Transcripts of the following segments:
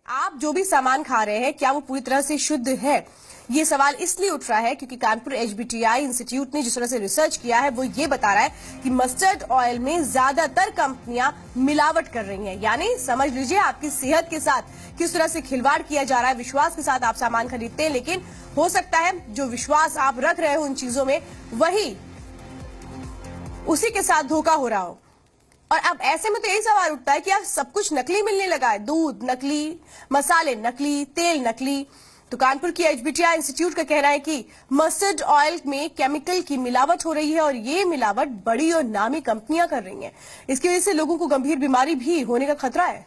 आप जो भी सामान खा रहे हैं क्या वो पूरी तरह से शुद्ध है? ये सवाल इसलिए उठ रहा है क्योंकि कानपुर एचबीटीआई इंस्टीट्यूट ने जिस तरह से रिसर्च किया है वो ये बता रहा है कि मस्टर्ड ऑयल में ज्यादातर कंपनियां मिलावट कर रही हैं। यानी समझ लीजिए आपकी सेहत के साथ किस तरह से खिलवाड़ किया जा रहा है। विश्वास के साथ आप सामान खरीदते हैं, लेकिन हो सकता है जो विश्वास आप रख रहे हो उन चीजों में वही उसी के साथ धोखा हो रहा हो। और अब ऐसे में तो यही सवाल उठता है कि यार सब कुछ नकली मिलने लगा है, दूध नकली, मसाले नकली, तेल नकली। तो कानपुर की एचबीटीआई इंस्टीट्यूट का कहना है कि मस्टर्ड ऑयल में केमिकल की मिलावट हो रही है और ये मिलावट बड़ी और नामी कंपनियां कर रही हैं। इसकी वजह से लोगों को गंभीर बीमारी भी होने का खतरा है।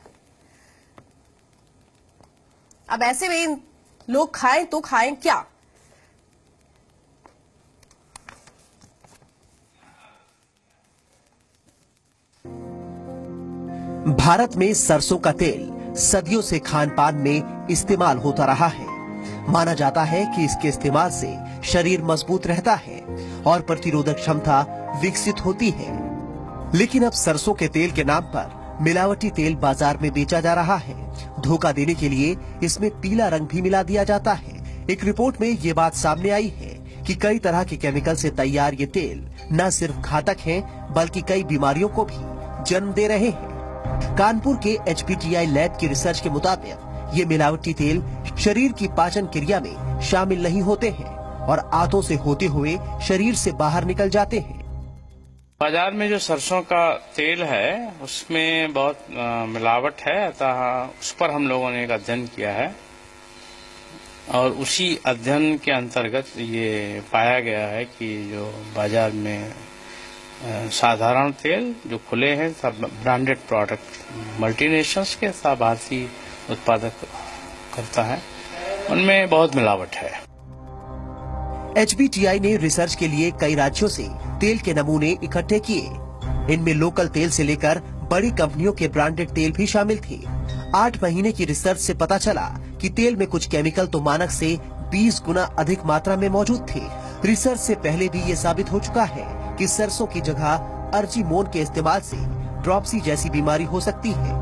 अब ऐसे में लोग खाएं तो खाएं क्या? भारत में सरसों का तेल सदियों से खान पान में इस्तेमाल होता रहा है। माना जाता है कि इसके इस्तेमाल से शरीर मजबूत रहता है और प्रतिरोधक क्षमता विकसित होती है। लेकिन अब सरसों के तेल के नाम पर मिलावटी तेल बाजार में बेचा जा रहा है। धोखा देने के लिए इसमें पीला रंग भी मिला दिया जाता है। एक रिपोर्ट में ये बात सामने आई है कि कई तरह के केमिकल से तैयार ये तेल न सिर्फ घातक है बल्कि कई बीमारियों को भी जन्म दे रहे हैं। कानपुर के एचबीटीआई लैब की रिसर्च के मुताबिक ये मिलावटी तेल शरीर की पाचन क्रिया में शामिल नहीं होते हैं और आंतों से होते हुए शरीर से बाहर निकल जाते हैं। बाजार में जो सरसों का तेल है उसमें बहुत मिलावट है, अतः उस पर हम लोगों ने एक अध्ययन किया है और उसी अध्ययन के अंतर्गत ये पाया गया है कि जो बाजार में साधारण तेल जो खुले हैं सब ब्रांडेड प्रोडक्ट मल्टीनेशनल्स के सब भारतीय उत्पादक करता है, उनमें बहुत मिलावट है। एचबीटीआई ने रिसर्च के लिए कई राज्यों से तेल के नमूने इकट्ठे किए। इनमें लोकल तेल से लेकर बड़ी कंपनियों के ब्रांडेड तेल भी शामिल थे। 8 महीने की रिसर्च से पता चला कि तेल में कुछ केमिकल तो मानक से 20 गुना अधिक मात्रा में मौजूद थे। रिसर्च से पहले भी ये साबित हो चुका है कि सरसों की जगह अर्जिमोन के इस्तेमाल से ड्रॉप्सी जैसी बीमारी हो सकती है।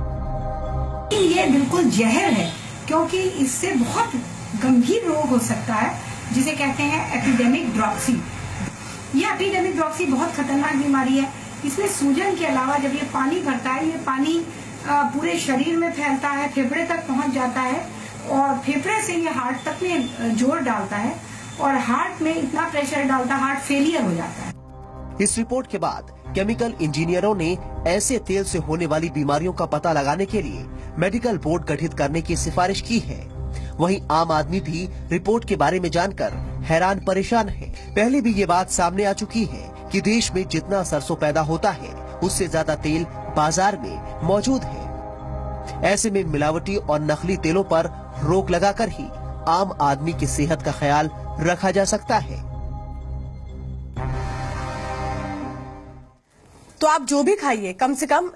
ये बिल्कुल जहर है क्योंकि इससे बहुत गंभीर रोग हो सकता है जिसे कहते हैं एपिडेमिक ड्रॉप्सी। यह एपिडेमिक ड्रॉप्सी बहुत खतरनाक बीमारी है। इसमें सूजन के अलावा जब ये पानी भरता है, ये पानी पूरे शरीर में फैलता है, फेफड़े तक पहुंच जाता है और फेफड़े से ये हार्ट तक में जोर डालता है और हार्ट में इतना प्रेशर डालता है, हार्ट फेलियर हो जाता है। इस रिपोर्ट के बाद केमिकल इंजीनियरों ने ऐसे तेल से होने वाली बीमारियों का पता लगाने के लिए मेडिकल बोर्ड गठित करने की सिफारिश की है। वहीं आम आदमी भी रिपोर्ट के बारे में जानकर हैरान परेशान है। पहले भी ये बात सामने आ चुकी है कि देश में जितना सरसों पैदा होता है उससे ज्यादा तेल बाजार में मौजूद है। ऐसे में मिलावटी और नकली तेलों पर रोक लगाकर ही आम आदमी की सेहत का ख्याल रखा जा सकता है। तो आप जो भी खाइए कम से कम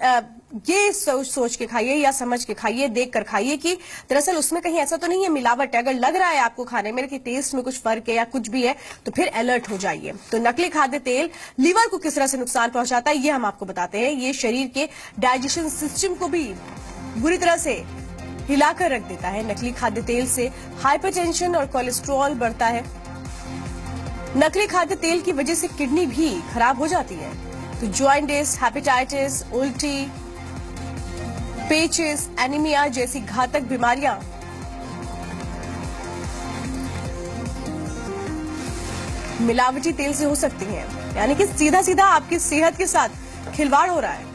ये सोच के खाइए या समझ के खाइए, देख कर खाइए कि दरअसल उसमें कहीं ऐसा तो नहीं है मिलावट है। अगर लग रहा है आपको खाने में कि टेस्ट में कुछ फर्क है या कुछ भी है तो फिर अलर्ट हो जाइए। तो नकली खाद्य तेल लीवर को किस तरह से नुकसान पहुंचाता है ये हम आपको बताते हैं। ये शरीर के डाइजेशन सिस्टम को भी बुरी तरह से हिलाकर रख देता है। नकली खाद्य तेल से हाइपरटेंशन और कोलेस्ट्रॉल बढ़ता है। नकली खाद्य तेल की वजह से किडनी भी खराब हो जाती है। तो जॉइंटिस, हेपेटाइटिस, उल्टी, पेचिस, एनीमिया जैसी घातक बीमारियां मिलावटी तेल से हो सकती हैं। यानी कि सीधा सीधा आपकी सेहत के साथ खिलवाड़ हो रहा है।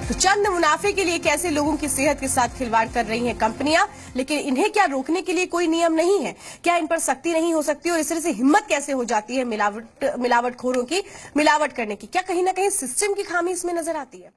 तो चंद मुनाफे के लिए कैसे लोगों की सेहत के साथ खिलवाड़ कर रही हैं कंपनियां, लेकिन इन्हें क्या रोकने के लिए कोई नियम नहीं है? क्या इन पर सख्ती नहीं हो सकती? और इस तरह से हिम्मत कैसे हो जाती है मिलावटखोरों की मिलावट करने की? क्या कहीं ना कहीं सिस्टम की खामी इसमें नजर आती है?